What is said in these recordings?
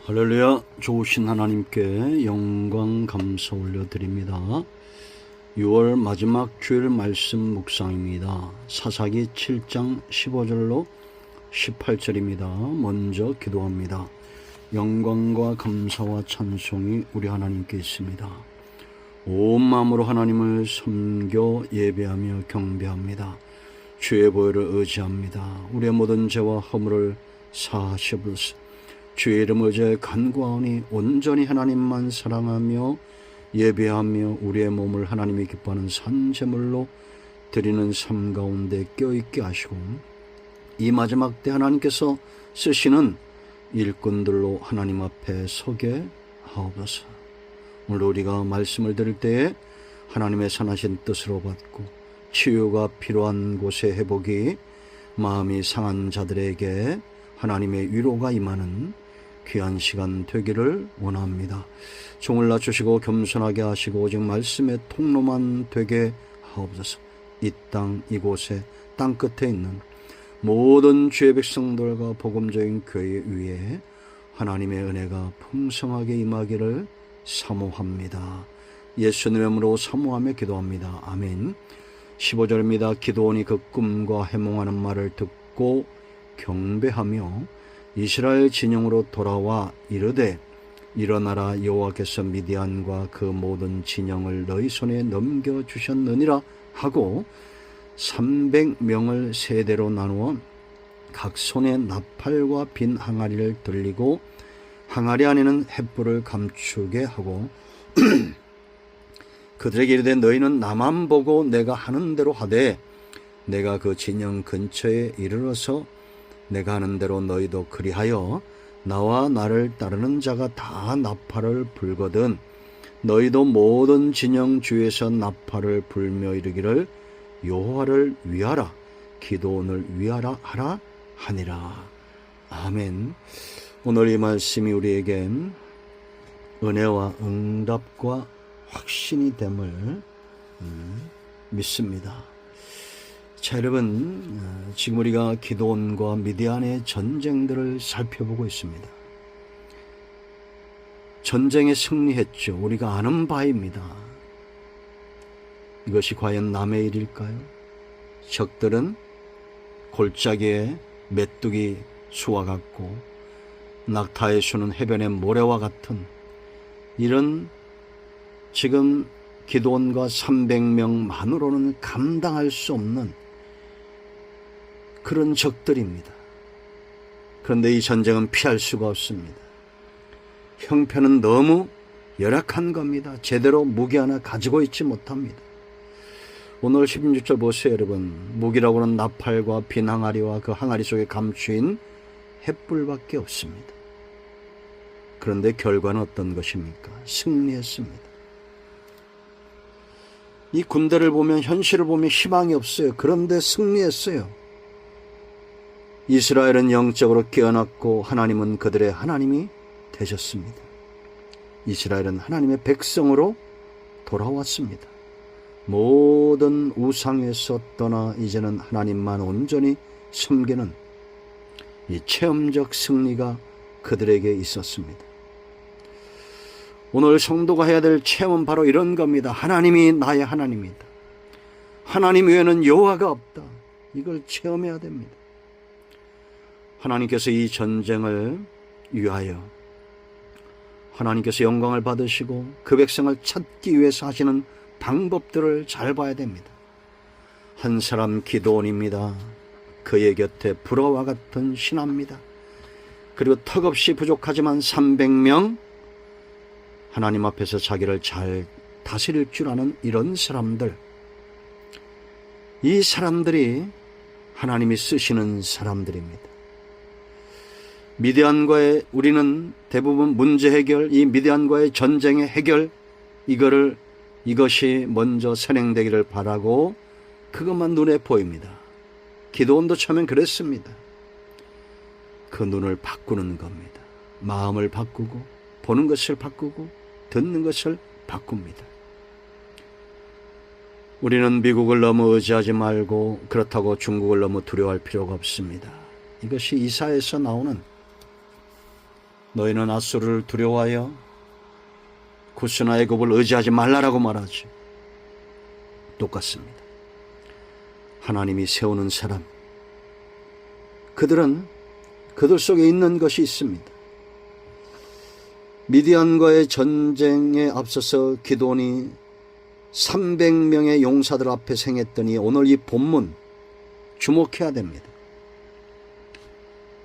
할렐루야. 좋으신 하나님께 영광 감사 올려드립니다. 6월 마지막 주일 말씀 묵상입니다. 사사기 7장 15절로 18절입니다. 먼저 기도합니다. 영광과 감사와 찬송이 우리 하나님께 있습니다. 온 마음으로 하나님을 섬겨 예배하며 경배합니다. 주의 보혈을 의지합니다. 우리의 모든 죄와 허물을 사하시옵소서. 주의 이름 의지하여 간구하오니 온전히 하나님만 사랑하며 예배하며 우리의 몸을 하나님이 기뻐하는 산제물로 드리는 삶 가운데 껴있게 하시고, 이 마지막 때 하나님께서 쓰시는 일꾼들로 하나님 앞에 서게 하옵소서. 오늘 우리가 말씀을 들을 때에 하나님의 선하신 뜻으로 받고 치유가 필요한 곳의 회복이, 마음이 상한 자들에게 하나님의 위로가 임하는 귀한 시간 되기를 원합니다. 종을 낮추시고 겸손하게 하시고 오직 말씀의 통로만 되게 하옵소서. 이 땅 이곳에 땅끝에 있는 모든 주의 백성들과 복음적인 교회 위에 하나님의 은혜가 풍성하게 임하기를 사모합니다. 예수님의 이름으로 사모하며 기도합니다. 아멘. 15절입니다. 기드온이 그 꿈과 해몽하는 말을 듣고 경배하며 이스라엘 진영으로 돌아와 이르되, 일어나라, 여호와께서 미디안과 그 모든 진영을 너희 손에 넘겨주셨느니라 하고 300명을 세대로 나누어 각 손에 나팔과 빈 항아리를 들리고 항아리 안에는 횃불을 감추게 하고 그들에게 이르되, 너희는 나만 보고 내가 하는 대로 하되 내가 그 진영 근처에 이르러서 내가 하는 대로 너희도 그리하여 나와 나를 따르는 자가 다 나팔을 불거든 너희도 모든 진영 주에서 나팔을 불며 이르기를 여호와를 위하라, 기드온을 위하라 하라 하니라. 아멘. 오늘 이 말씀이 우리에게 은혜와 응답과 확신이 됨을 믿습니다. 자, 여러분, 지금 우리가 기드온과 미디안의 전쟁들을 살펴보고 있습니다. 전쟁에 승리했죠. 우리가 아는 바입니다. 이것이 과연 남의 일일까요? 적들은 골짜기에 메뚜기 수와 같고 낙타의 수는 해변의 모래와 같은, 이런 지금 기드온과 300명만으로는 감당할 수 없는 그런 적들입니다. 그런데 이 전쟁은 피할 수가 없습니다. 형편은 너무 열악한 겁니다. 제대로 무기 하나 가지고 있지 못합니다. 오늘 16절 보세요, 여러분. 무기라고는 나팔과 빈 항아리와 그 항아리 속에 감추인 횃불밖에 없습니다. 그런데 결과는 어떤 것입니까? 승리했습니다. 이 군대를 보면, 현실을 보면 희망이 없어요. 그런데 승리했어요. 이스라엘은 영적으로 깨어났고 하나님은 그들의 하나님이 되셨습니다. 이스라엘은 하나님의 백성으로 돌아왔습니다. 모든 우상에서 떠나 이제는 하나님만 온전히 섬기는 이 체험적 승리가 그들에게 있었습니다. 오늘 성도가 해야 될 체험은 바로 이런 겁니다. 하나님이 나의 하나님이다. 하나님 외에는 여호와가 없다. 이걸 체험해야 됩니다. 하나님께서 이 전쟁을 위하여 하나님께서 영광을 받으시고 그 백성을 찾기 위해서 하시는 방법들을 잘 봐야 됩니다. 한 사람 기드온입니다. 그의 곁에 불어와 같은 신하입니다. 그리고 턱없이 부족하지만 300명, 하나님 앞에서 자기를 잘 다스릴 줄 아는 이런 사람들, 이 사람들이 하나님이 쓰시는 사람들입니다. 미디안과의, 우리는 대부분 문제 해결, 이 미디안과의 전쟁의 해결, 이것이 먼저 선행되기를 바라고 그것만 눈에 보입니다. 기드온도 처음엔 그랬습니다. 그 눈을 바꾸는 겁니다. 마음을 바꾸고 보는 것을 바꾸고 듣는 것을 바꿉니다. 우리는 미국을 너무 의지하지 말고 그렇다고 중국을 너무 두려워할 필요가 없습니다. 이것이 이사야에서 나오는 너희는 앗수르를 두려워하여 구스나 애굽을 의지하지 말라라고 말하지. 똑같습니다. 하나님이 세우는 사람, 그들 속에 있는 것이 있습니다. 미디안과의 전쟁에 앞서서 기드온이 300명의 용사들 앞에 행했더니 오늘 이 본문 주목해야 됩니다.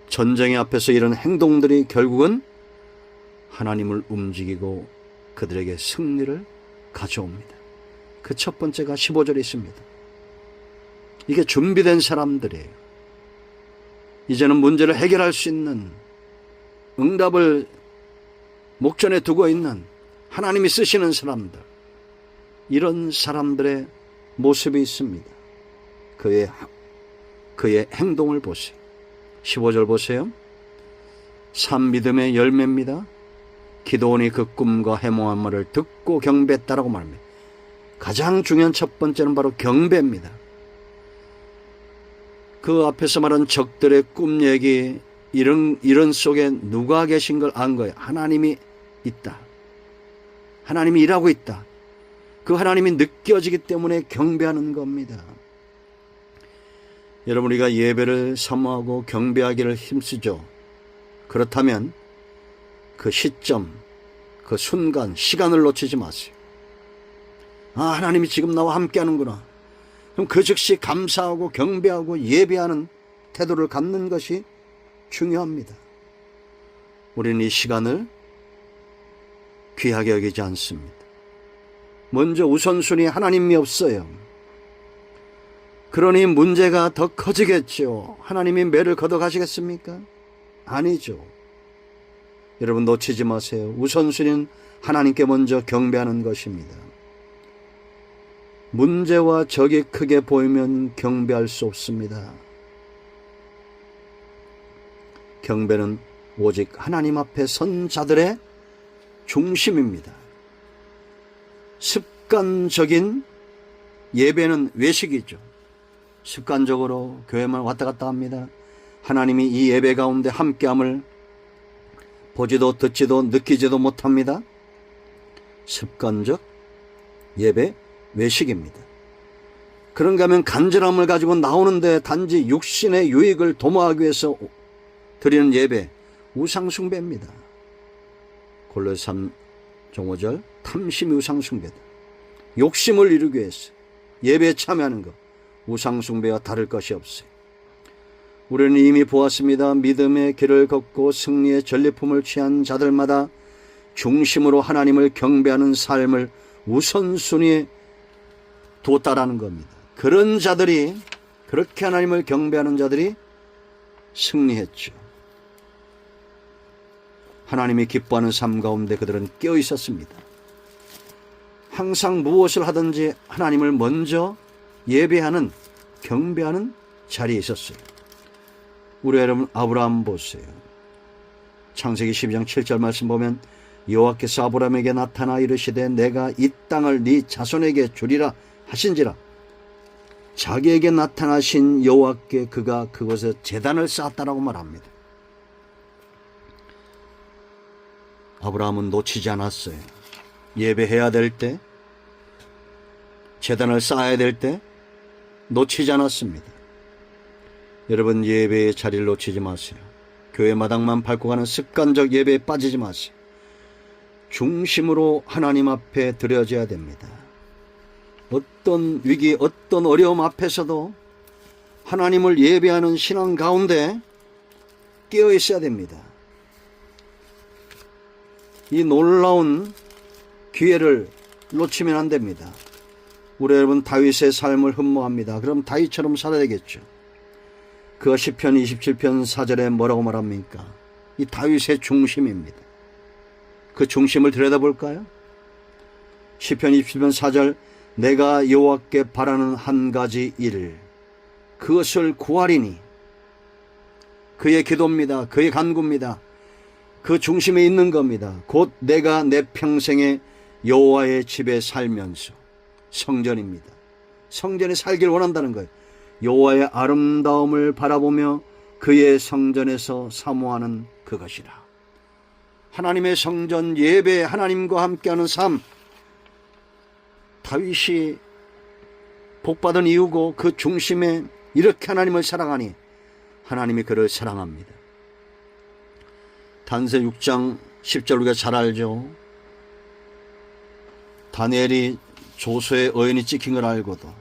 전쟁의 앞에서 이런 행동들이 결국은 하나님을 움직이고 그들에게 승리를 가져옵니다. 그 첫 번째가 15절에 있습니다. 이게 준비된 사람들이에요. 이제는 문제를 해결할 수 있는, 응답을 목전에 두고 있는 하나님이 쓰시는 사람들, 이런 사람들의 모습이 있습니다. 그의 행동을 보세요. 15절 보세요. 산 믿음의 열매입니다. 기드온이 그 꿈과 해몽한 말을 듣고 경배했다라고 말합니다. 가장 중요한 첫 번째는 바로 경배입니다. 그 앞에서 말한 적들의 꿈 얘기, 이런 속에 누가 계신 걸 안 거예요. 하나님이 있다. 하나님이 일하고 있다. 그 하나님이 느껴지기 때문에 경배하는 겁니다. 여러분, 우리가 예배를 사모하고 경배하기를 힘쓰죠. 그렇다면 그 시점, 그 순간, 시간을 놓치지 마세요. 하나님이 지금 나와 함께 하는구나. 그럼 그 즉시 감사하고 경배하고 예배하는 태도를 갖는 것이 중요합니다. 우리는 이 시간을 귀하게 여기지 않습니다. 먼저 우선순위 하나님이 없어요. 그러니 문제가 더 커지겠죠. 하나님이 매를 걷어가시겠습니까? 아니죠. 여러분, 놓치지 마세요. 우선순위는 하나님께 먼저 경배하는 것입니다. 문제와 적이 크게 보이면 경배할 수 없습니다. 경배는 오직 하나님 앞에 선 자들의 중심입니다. 습관적인 예배는 외식이죠. 습관적으로 교회만 왔다 갔다 합니다. 하나님이 이 예배 가운데 함께함을 보지도 듣지도 느끼지도 못합니다. 습관적 예배 외식입니다. 그런가 하면 간절함을 가지고 나오는데 단지 육신의 유익을 도모하기 위해서 드리는 예배, 우상숭배입니다. 골로새 3장 5절, 탐심이 우상숭배다. 욕심을 이루기 위해서 예배에 참여하는 것, 우상숭배와 다를 것이 없어요. 우리는 이미 보았습니다. 믿음의 길을 걷고 승리의 전리품을 취한 자들마다 중심으로 하나님을 경배하는 삶을 우선순위에 뒀다라는 겁니다. 그런 자들이, 그렇게 하나님을 경배하는 자들이 승리했죠. 하나님이 기뻐하는 삶 가운데 그들은 깨어 있었습니다. 항상 무엇을 하든지 하나님을 먼저 예배하는, 경배하는 자리에 있었어요. 우리 여러분, 아브라함 보세요. 창세기 12장 7절 말씀 보면 여호와께서 아브라함에게 나타나 이르시되 내가 이 땅을 네 자손에게 주리라 하신지라. 자기에게 나타나신 여호와께 그가 그곳에 제단을 쌓았다라고 말합니다. 아브라함은 놓치지 않았어요. 예배해야 될 때, 제단을 쌓아야 될 때 놓치지 않았습니다. 여러분, 예배의 자리를 놓치지 마세요. 교회 마당만 밟고 가는 습관적 예배에 빠지지 마세요. 중심으로 하나님 앞에 드려져야 됩니다. 어떤 위기, 어떤 어려움 앞에서도 하나님을 예배하는 신앙 가운데 깨어 있어야 됩니다. 이 놀라운 기회를 놓치면 안 됩니다. 우리 여러분, 다윗의 삶을 흠모합니다. 그럼 다윗처럼 살아야 되겠죠. 그가 시편 27편 4절에 뭐라고 말합니까? 이 다윗의 중심입니다. 그 중심을 들여다볼까요? 시편 27편 4절, 내가 여호와께 바라는 한 가지 일, 그것을 구하리니. 그의 기도입니다. 그의 간구입니다. 그 중심에 있는 겁니다. 곧 내가 내 평생에 여호와의 집에 살면서, 성전입니다. 성전에 살길 원한다는 거예요. 여호와의 아름다움을 바라보며 그의 성전에서 사모하는 그것이라. 하나님의 성전 예배, 하나님과 함께하는 삶, 다윗이 복받은 이유고 그 중심에 이렇게 하나님을 사랑하니 하나님이 그를 사랑합니다. 단세 6장 10절 우리가 잘 알죠. 다니엘이 조서의 어인이 찍힌 걸 알고도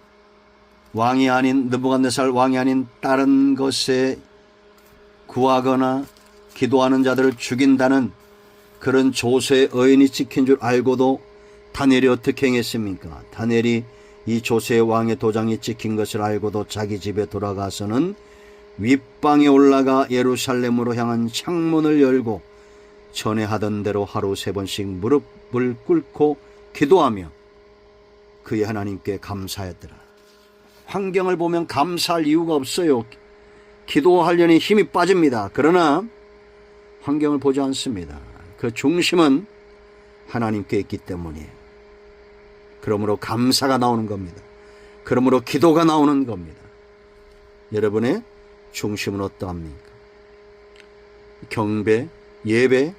왕이 아닌 느부갓네살 왕이 아닌 다른 것에 구하거나 기도하는 자들을 죽인다는 그런 조서의 어인이 찍힌 줄 알고도 다니엘이 어떻게 행했습니까? 다니엘이 이 조서의 왕의 도장이 찍힌 것을 알고도 자기 집에 돌아가서는 윗방에 올라가 예루살렘으로 향한 창문을 열고 전에 하던 대로 하루 3번씩 무릎을 꿇고 기도하며 그의 하나님께 감사했더라. 환경을 보면 감사할 이유가 없어요. 기도하려니 힘이 빠집니다. 그러나 환경을 보지 않습니다. 그 중심은 하나님께 있기 때문이에요. 그러므로 감사가 나오는 겁니다. 그러므로 기도가 나오는 겁니다. 여러분의 중심은 어떠합니까? 경배, 예배,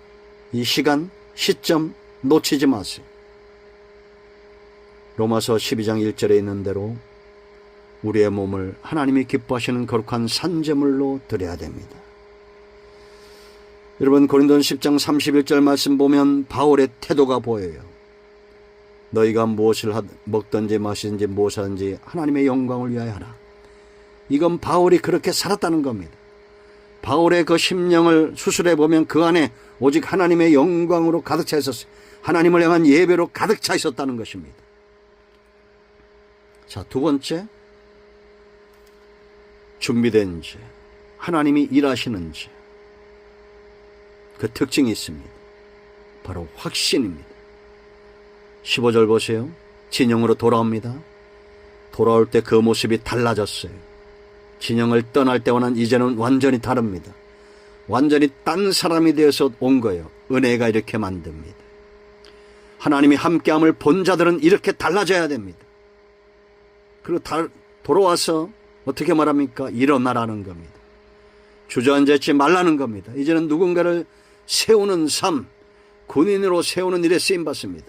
이 시간, 시점 놓치지 마세요. 로마서 12장 1절에 있는 대로 우리의 몸을 하나님이 기뻐하시는 거룩한 산제물로 드려야 됩니다. 여러분, 고린도전서 10장 31절 말씀 보면 바울의 태도가 보여요. 너희가 무엇을 먹든지 마시든지 무엇을 하든지 하나님의 영광을 위하여 하라. 이건 바울이 그렇게 살았다는 겁니다. 바울의 그 심령을 수술해 보면 그 안에 오직 하나님의 영광으로 가득 차 있었어요. 하나님을 향한 예배로 가득 차 있었다는 것입니다. 자, 두 번째, 준비된 죄, 하나님이 일하시는 죄. 그 특징이 있습니다. 바로 확신입니다. 15절 보세요. 진영으로 돌아옵니다. 돌아올 때 그 모습이 달라졌어요. 진영을 떠날 때와는 이제는 완전히 다릅니다. 완전히 딴 사람이 되어서 온 거예요. 은혜가 이렇게 만듭니다. 하나님이 함께함을 본 자들은 이렇게 달라져야 됩니다. 그리고 돌아와서 어떻게 말합니까? 일어나라는 겁니다. 주저앉지 말라는 겁니다. 이제는 누군가를 세우는 삶, 군인으로 세우는 일에 쓰임받습니다.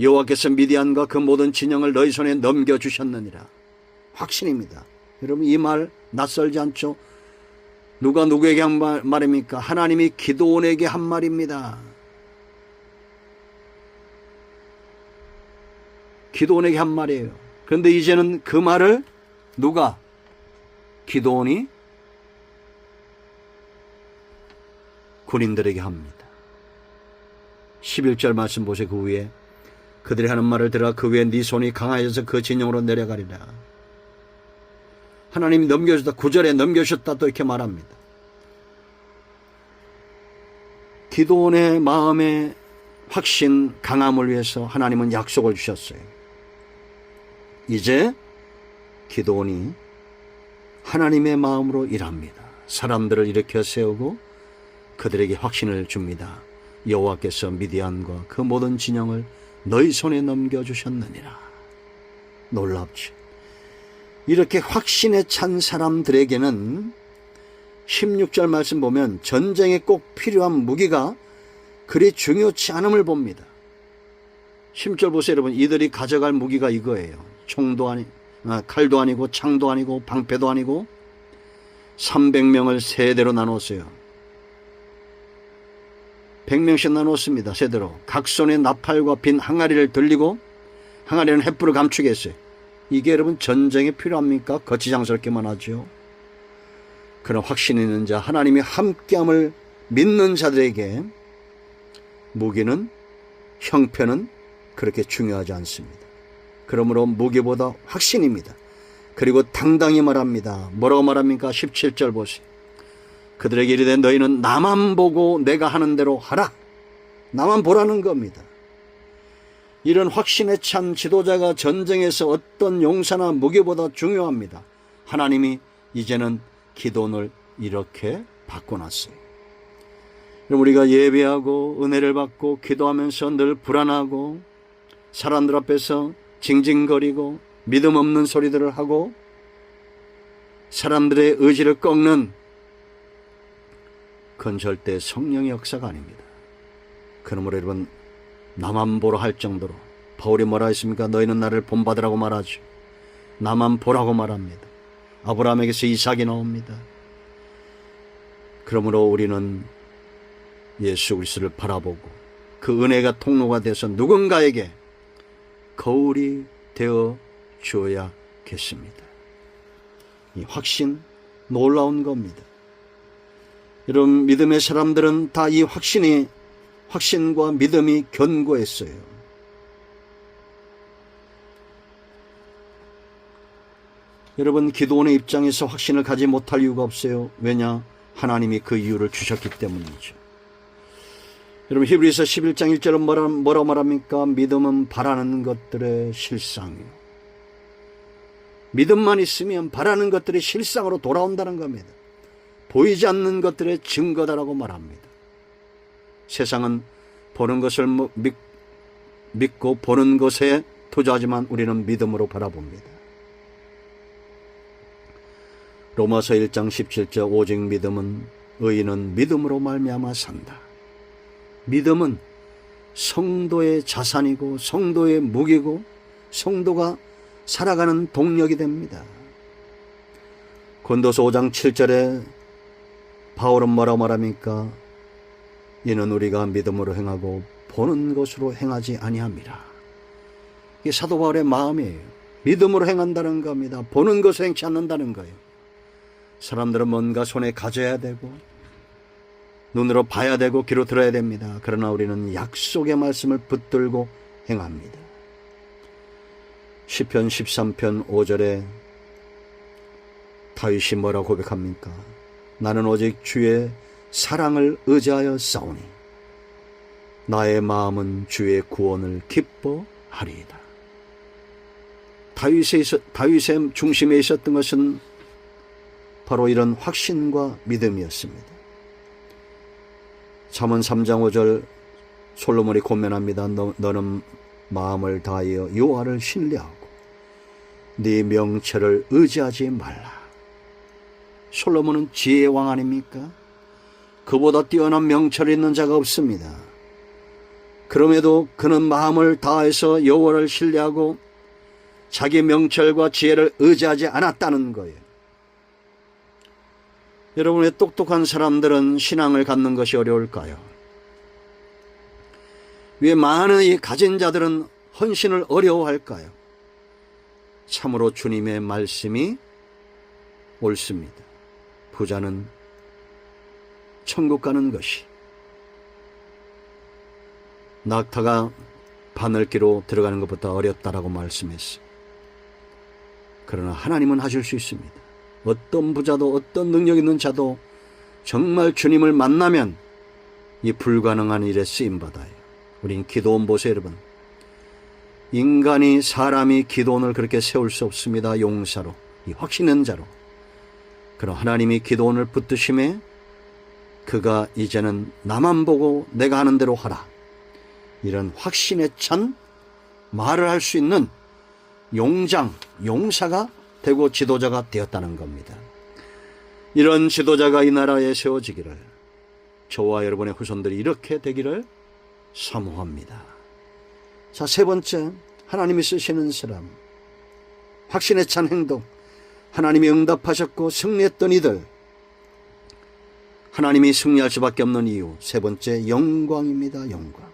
여호와께서 미디안과 그 모든 진영을 너희 손에 넘겨주셨느니라. 확신입니다. 여러분, 이 말 낯설지 않죠? 누가 누구에게 한 말입니까? 하나님이 기드온에게 한 말입니다. 기드온에게 한 말이에요. 그런데 이제는 그 말을 누가? 기드온이 군인들에게 합니다. 11절 말씀 보세요. 그 위에 그들이 하는 말을 들어 그 위에 네 손이 강하여서 그 진영으로 내려가리라. 하나님이 넘겨주셨다. 9절에 넘겨주셨다 또 이렇게 말합니다. 기드온의 마음의 확신, 강함을 위해서 하나님은 약속을 주셨어요. 이제 기드온이 하나님의 마음으로 일합니다. 사람들을 일으켜 세우고 그들에게 확신을 줍니다. 여호와께서 미디안과 그 모든 진영을 너희 손에 넘겨주셨느니라. 놀랍죠. 이렇게 확신에 찬 사람들에게는 16절 말씀 보면 전쟁에 꼭 필요한 무기가 그리 중요치 않음을 봅니다. 16절 보세요. 여러분, 이들이 가져갈 무기가 이거예요. 칼도 아니고 창도 아니고 방패도 아니고 300명을 세대로 나눴어요. 100명씩 나눴습니다. 세대로. 각 손에 나팔과 빈 항아리를 들리고 항아리는 횃불을 감추게 했어요. 이게 여러분 전쟁에 필요합니까? 거치장스럽게만 하죠. 그런 확신 있는 자, 하나님이 함께함을 믿는 자들에게 무기는, 형편은 그렇게 중요하지 않습니다. 그러므로 무기보다 확신입니다. 그리고 당당히 말합니다. 뭐라고 말합니까? 17절 보세요. 그들에게 이르되 너희는 나만 보고 내가 하는 대로 하라. 나만 보라는 겁니다. 이런 확신에 찬 지도자가 전쟁에서 어떤 용사나 무기보다 중요합니다. 하나님이 이제는 기도를 이렇게 바꿔놨어요. 그럼 우리가 예배하고 은혜를 받고 기도하면서 늘 불안하고 사람들 앞에서 징징거리고 믿음 없는 소리들을 하고 사람들의 의지를 꺾는, 그건 절대 성령의 역사가 아닙니다. 그러므로 여러분, 나만 보라 할 정도로 바울이 뭐라 했습니까? 너희는 나를 본받으라고 말하죠. 나만 보라고 말합니다. 아브라함에게서 이삭이 나옵니다. 그러므로 우리는 예수 그리스도를 바라보고 그 은혜가 통로가 돼서 누군가에게 거울이 되어 주어야겠습니다. 이 확신 놀라운 겁니다. 여러분, 믿음의 사람들은 다 이 확신과 믿음이 견고했어요. 여러분, 기도원의 입장에서 확신을 가지 못할 이유가 없어요. 왜냐? 하나님이 그 이유를 주셨기 때문이죠. 여러분, 히브리서 11장 1절은 뭐라 말합니까? 믿음은 바라는 것들의 실상이요. 믿음만 있으면 바라는 것들이 실상으로 돌아온다는 겁니다. 보이지 않는 것들의 증거다라고 말합니다. 세상은 보는 것을 믿고 보는 것에 투자하지만 우리는 믿음으로 바라봅니다. 로마서 1장 17절 오직 믿음은 의인은 믿음으로 말미암아 산다. 믿음은 성도의 자산이고 성도의 무기고 성도가 살아가는 동력이 됩니다. 고린도서 5장 7절에 바울은 뭐라고 말합니까? 이는 우리가 믿음으로 행하고 보는 것으로 행하지 아니함이라. 이게 사도 바울의 마음이에요. 믿음으로 행한다는 겁니다. 보는 것으로 행치 않는다는 거예요. 사람들은 뭔가 손에 가져야 되고 눈으로 봐야 되고 귀로 들어야 됩니다. 그러나 우리는 약속의 말씀을 붙들고 행합니다. 시편 13편 5절에 다윗이 뭐라고 고백합니까? 나는 오직 주의 사랑을 의지하여 싸우니 나의 마음은 주의 구원을 기뻐하리이다. 다윗의 중심에 있었던 것은 바로 이런 확신과 믿음이었습니다. 잠언 3장 5절 솔로몬이 권면합니다. 너는 마음을 다하여 여호와를 신뢰하고 네 명철을 의지하지 말라. 솔로몬은 지혜의 왕 아닙니까? 그보다 뛰어난 명철이 있는 자가 없습니다. 그럼에도 그는 마음을 다해서 여호와를 신뢰하고 자기 명철과 지혜를 의지하지 않았다는 거예요. 여러분의 똑똑한 사람들은 신앙을 갖는 것이 어려울까요? 왜 많은 이 가진 자들은 헌신을 어려워할까요? 참으로 주님의 말씀이 옳습니다. 부자는 천국 가는 것이 낙타가 바늘기로 들어가는 것보다 어렵다라고 말씀했어요. 그러나 하나님은 하실 수 있습니다. 어떤 부자도 어떤 능력 있는 자도 정말 주님을 만나면 이 불가능한 일에 쓰임받아요. 우린 기도원 보세요, 여러분. 사람이 기도원을 그렇게 세울 수 없습니다. 용사로, 이 확신 있는 자로. 그럼 하나님이 기도원을 붙드심에 그가 이제는 나만 보고 내가 하는 대로 하라. 이런 확신에 찬 말을 할 수 있는 용사가 되고 지도자가 되었다는 겁니다. 이런 지도자가 이 나라에 세워지기를 저와 여러분의 후손들이 이렇게 되기를 사모합니다. 자, 세 번째, 하나님이 쓰시는 사람, 확신에 찬 행동. 하나님이 응답하셨고 승리했던 이들, 하나님이 승리할 수밖에 없는 이유. 세 번째, 영광입니다. 영광.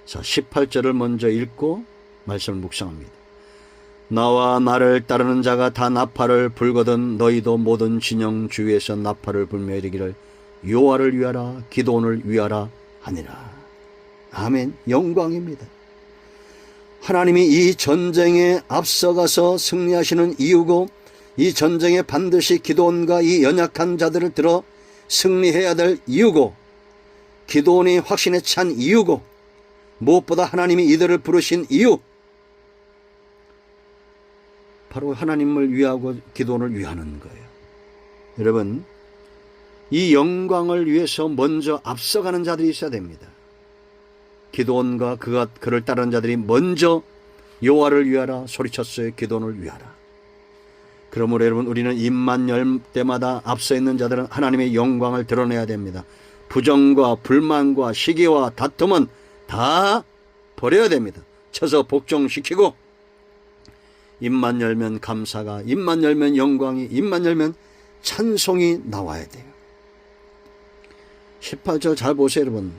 자, 18절을 먼저 읽고 말씀을 묵상합니다. 나와 나를 따르는 자가 다 나팔을 불거든 너희도 모든 진영 주위에서 나팔을 불며 이르기를 여호와를 위하라, 기도원을 위하라 하니라. 아멘. 영광입니다. 하나님이 이 전쟁에 앞서가서 승리하시는 이유고, 이 전쟁에 반드시 기도원과 이 연약한 자들을 들어 승리해야 될 이유고, 기도원이 확신에 찬 이유고, 무엇보다 하나님이 이들을 부르신 이유, 바로 하나님을 위하고 기도원을 위하는 거예요. 여러분, 이 영광을 위해서 먼저 앞서가는 자들이 있어야 됩니다. 기도원과 그를 따르는 자들이 먼저 여호와를 위하라 소리쳤어요. 기도원을 위하라. 그러므로 여러분, 우리는 입만 열 때마다 앞서 있는 자들은 하나님의 영광을 드러내야 됩니다. 부정과 불만과 시기와 다툼은 다 버려야 됩니다. 쳐서 복종시키고 입만 열면 감사가, 입만 열면 영광이, 입만 열면 찬송이 나와야 돼요. 18절 잘 보세요 여러분.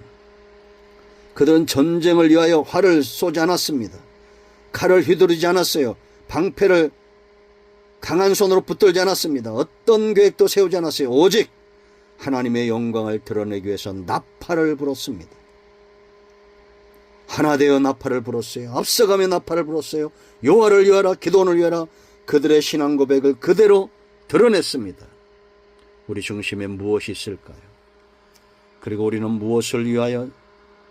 그들은 전쟁을 위하여 활을 쏘지 않았습니다. 칼을 휘두르지 않았어요. 방패를 강한 손으로 붙들지 않았습니다. 어떤 계획도 세우지 않았어요. 오직 하나님의 영광을 드러내기 위해서 나팔을 불었습니다. 하나 되어 나팔을 불었어요. 앞서가며 나팔을 불었어요. 여호와를 위하라, 기도원을 위하라. 그들의 신앙 고백을 그대로 드러냈습니다. 우리 중심에 무엇이 있을까요? 그리고 우리는 무엇을 위하여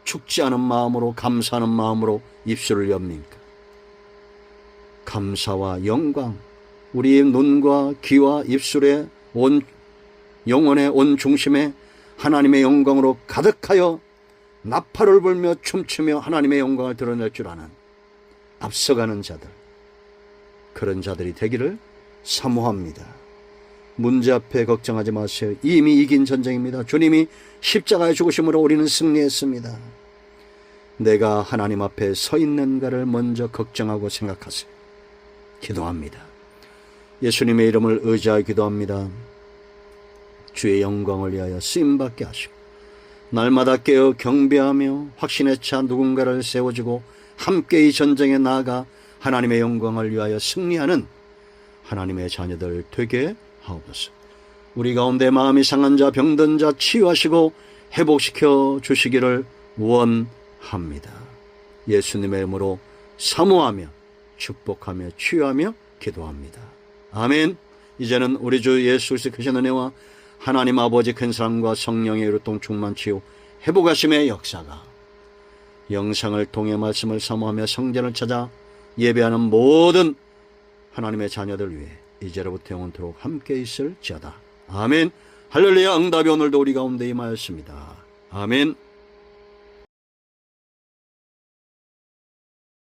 죽지 않은 마음으로, 감사하는 마음으로 입술을 엽니까? 감사와 영광, 우리의 눈과 귀와 입술에 온 영혼의 온 중심에 하나님의 영광으로 가득하여 나팔을 불며 춤추며 하나님의 영광을 드러낼 줄 아는 앞서가는 자들, 그런 자들이 되기를 사모합니다. 문제 앞에 걱정하지 마세요. 이미 이긴 전쟁입니다. 주님이 십자가에 죽으심으로 우리는 승리했습니다. 내가 하나님 앞에 서 있는가를 먼저 걱정하고 생각하세요. 기도합니다. 예수님의 이름을 의지하여 기도합니다. 주의 영광을 위하여 쓰임받게 하시고 날마다 깨어 경배하며 확신에 차 누군가를 세워주고 함께 이 전쟁에 나아가 하나님의 영광을 위하여 승리하는 하나님의 자녀들 되게 하옵소서. 우리 가운데 마음이 상한 자, 병든 자 치유하시고 회복시켜 주시기를 원합니다. 예수님의 이름으로 사모하며 축복하며 치유하며 기도합니다. 아멘. 이제는 우리 주 예수 그리스도의 크신 은혜와 하나님 아버지 큰 사랑과 성령의 유통 충만치유 회복하심의 역사가 영상을 통해 말씀을 사모하며 성전을 찾아 예배하는 모든 하나님의 자녀들 위해 이제로부터 영원토록 함께 있을지어다. 아멘. 할렐루야. 응답이 오늘도 우리 가운데 임하였습니다. 아멘.